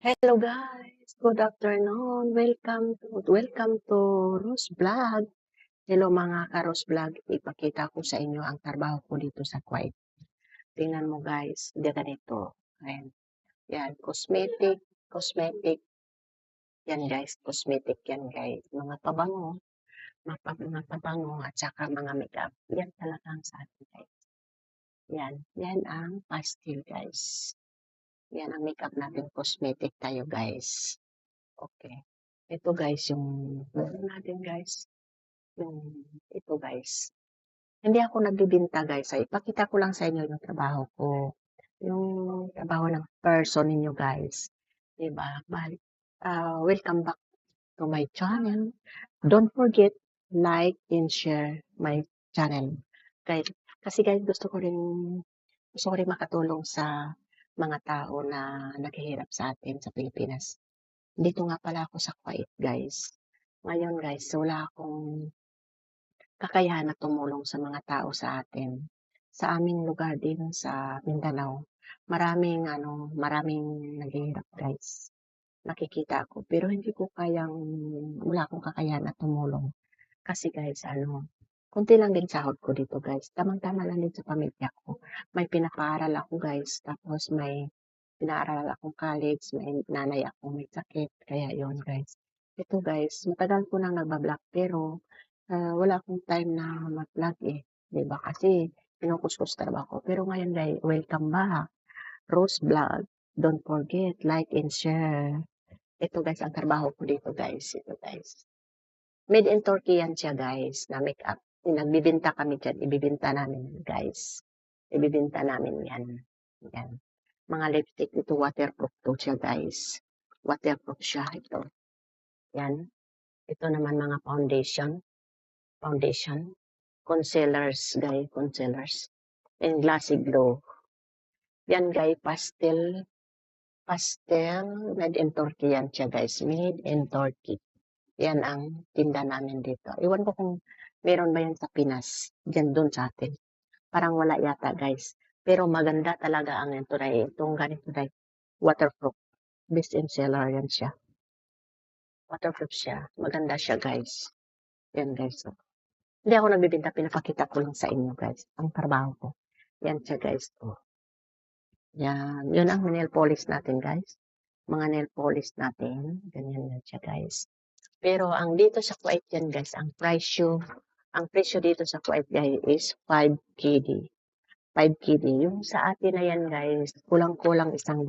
Hello guys, good afternoon. Welcome to Rose Vlog. Hello mga ka-Rose Vlog. Ipakita ko sa inyo ang trabaho ko dito sa Kuwait. Tingnan mo guys, di ganito. Ayan. Yan, cosmetic. Yan guys, cosmetic yan guys. Mga pabango, mga pabango at saka mga makeup. Yan talagang sa atin guys. Yan ang pastel guys. Yan ang makeup natin, cosmetic tayo guys. Okay. Ito guys, yung natin guys. Ito guys. Hindi ako nagbibinta guys. Ay, ipakita ko lang sa inyo yung trabaho ko. Yung trabaho ng person ninyo guys. Diba? Welcome back to my channel. Don't forget, like and share my channel. Guys, kasi guys, gusto ko rin makatulong sa mga tao na naghihirap sa atin sa Pilipinas. Dito nga pala ako sa Kuwait, guys. Ngayon, guys, wala akong kakayahan na tumulong sa mga tao sa atin. Sa aming lugar din sa Mindanao, maraming naghihirap, guys. Nakikita ko, pero hindi ko wala akong kakayahan na tumulong. Kasi guys, konti lang din sahod ko dito, guys. Tamang-tama lang din sa pamilya ko. May pinapaaral ako, guys. Tapos may pinaaral akong college, may nanay akong may sakit. Kaya yon guys. Ito guys, matagal ko nang nagbablog pero wala akong time na mag-vlog eh. Diba? Kasi kinukuskus trabaho ko. Pero ngayon guys, welcome back. Rose Vlog. Don't forget, like and share. Ito guys, ang trabaho ko dito guys. Ito guys. Made in Turkey yan siya guys, na makeup. Nagbibinta kami dyan. Ibibinta namin guys. Ibibinta namin yan. Yan. Mga lipstick ito, waterproof to siya guys. Waterproof siya ito. Yan. Ito naman mga foundation, concealers guys, concealers. And glossy glow. Yan guys, pastel, made in Turkey yan siya guys. Made in Turkey. Yan ang tinda namin dito. Iwan ko kung meron ba yan sa Pinas. Diyan doon sa atin. Parang wala yata guys. Pero maganda talaga ang ito na itong ganito na waterproof. Best in seller yan siya. Waterproof siya. Maganda siya guys. Yan guys. So, hindi ako nagbibinta. Pinapakita ko lang sa inyo guys. Ang trabaho ko. Yan siya guys. Oh. Yan. Yun ang nail polish natin guys. Mga nail polish natin. Ganyan yan siya guys. Pero ang dito sa Kuwait yan guys, ang presyo dito sa Kuwait guys is 5 KD. 5 KD. Yung sa atin na yan guys, kulang-kulang 1,000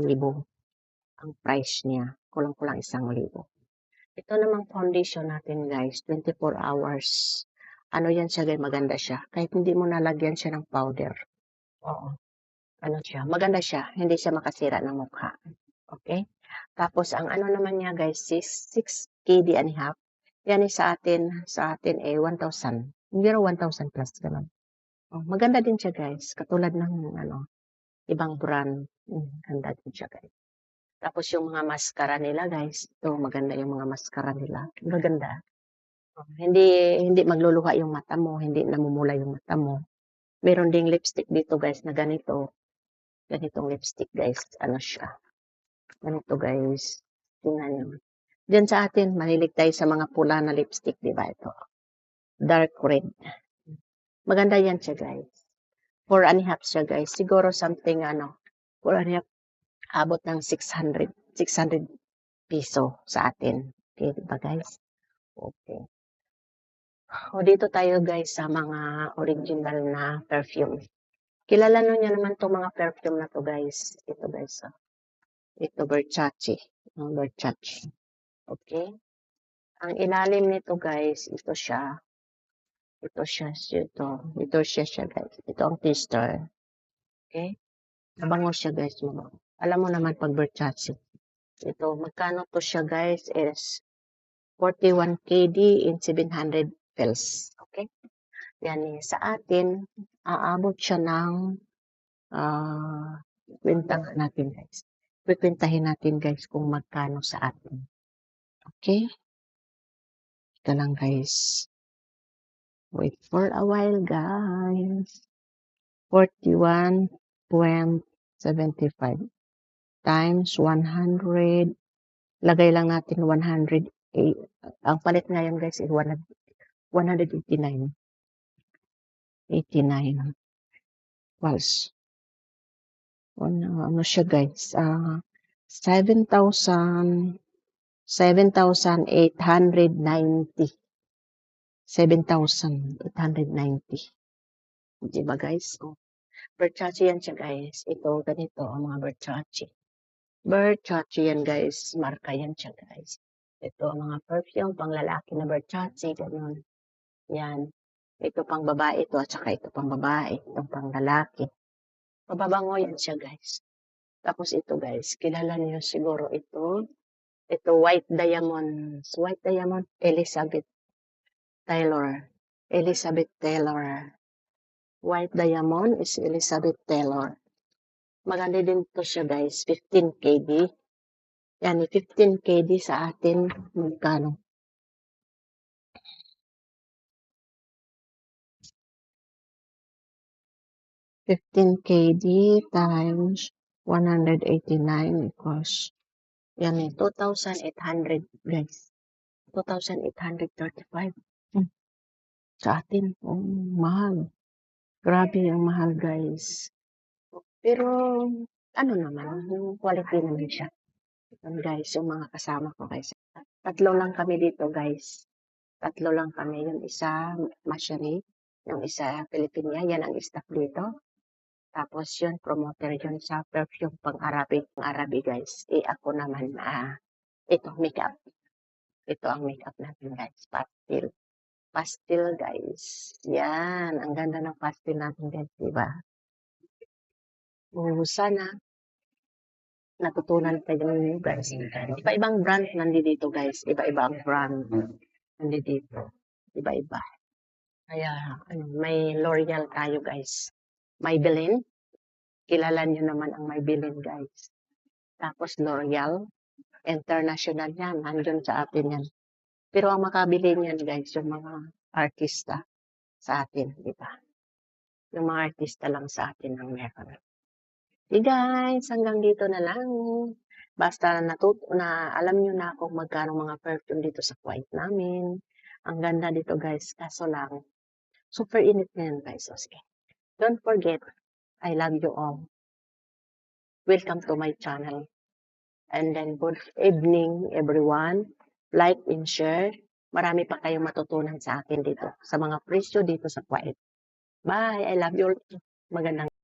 ang price niya. Kulang-kulang 1,000. Ito namang foundation natin guys, 24 hours. Ano yan siya guys, maganda siya. Kahit hindi mo nalagyan siya ng powder. Oo. Ano siya, maganda siya. Hindi siya makasira ng mukha. Okay? Tapos ang ano naman niya guys, 6 KD and a half. Yan sa atin 1,000. Pero 1,000 plus ganun. Oh, maganda din siya guys. Katulad ng ibang brand. Ganda din siya guys. Tapos yung mga mascara nila guys. Ito maganda yung mga mascara nila. Maganda. Oh, hindi magluluha yung mata mo. Hindi namumula yung mata mo. Meron ding lipstick dito guys na ganito. Ganitong lipstick guys. Ano siya. Ganito guys. Tingnan nyo. Diyan sa atin, manilig tayo sa mga pula na lipstick, di ba ito? Dark red. Maganda yan siya, guys. 4 and a half siya, guys. Siguro something, 4 and a half, abot ng 600 piso sa atin. Okay, di ba, guys? Okay. O, dito tayo, guys, sa mga original na perfume. Kilala nyo niya naman itong mga perfume na to, guys. Ito, guys. Ito, Versace. Versace. Okay? Ang ilalim nito, guys, ito siya, guys. Ito ang tester. Okay? Mabango siya, guys. Mabango. Alam mo naman pag Versace. Ito, magkano to siya, guys, is 41 KD in 700 fils. Okay? Yan sa atin, aabot siya ng kwentahan natin, guys. Kwentahin natin, guys, kung magkano sa atin. Okay? Ito lang, guys. Wait for a while, guys. 41.75 times 100 Lagay lang natin 100, ang palit ngayon guys is 189. 89 plus. Ano siya guys? 7,890. 7,890. Diba guys? Versace yan siya guys. Ito, ganito ang mga Versace. Versace yan guys. Marka yan siya guys. Ito ang mga perfume, pang lalaki na Versace. Ganun. Yan. Ito pang babae ito at saka ito pang babae. Itong pang lalaki. Mababango yan siya guys. Tapos ito guys, kilala niyo siguro ito. Ito white diamonds. White diamond, Elizabeth Taylor. Elizabeth Taylor. White diamond is Elizabeth Taylor. Maganda din to siya guys, 15 KD. Yan, 15 KD sa atin, magkano? $15 times 189 equals, yan 2,800 guys. 2,835. Sa atin, mahal. Grabe ang mahal guys. Pero, ano naman, yung quality naman siya. Yan guys, yung mga kasama ko guys. 3 lang kami dito guys. 3 lang kami. Yung isa, Mashari. Yung isa, Filipina. Yan ang staff dito. Tapos yun, promoter yun sa perfume pang-Arabic. Pang-Arabic guys. Ako naman, ito, makeup. Ito ang makeup natin guys. Pastel. Pastel guys. Yan. Ang ganda ng pastel natin guys. Diba? Sana natutunan kayo guys. Iba-ibang brand nandito guys. Iba-iba ang brand nandito. Iba-iba. Kaya, may L'Oreal tayo guys. Maybelline. Kilala nyo naman ang Maybelline guys. Tapos L'Oreal. International yan. Nandun sa atin yan. Pero ang makabili niyan guys, yung mga artista sa atin. Diba? Yung mga artista lang sa atin ang meron. Hey guys, hanggang dito na lang. Basta alam nyo na kung magkano mga perfume dito sa Kuwait namin. Ang ganda dito guys, kaso lang, super init ngayon guys. So, sige. Don't forget, I love you all. Welcome to my channel. And then good evening everyone. Like and share. Marami pa kayong matutunan sa akin dito. Sa mga presyo dito sa Kuwait. Bye! I love you all. Magandang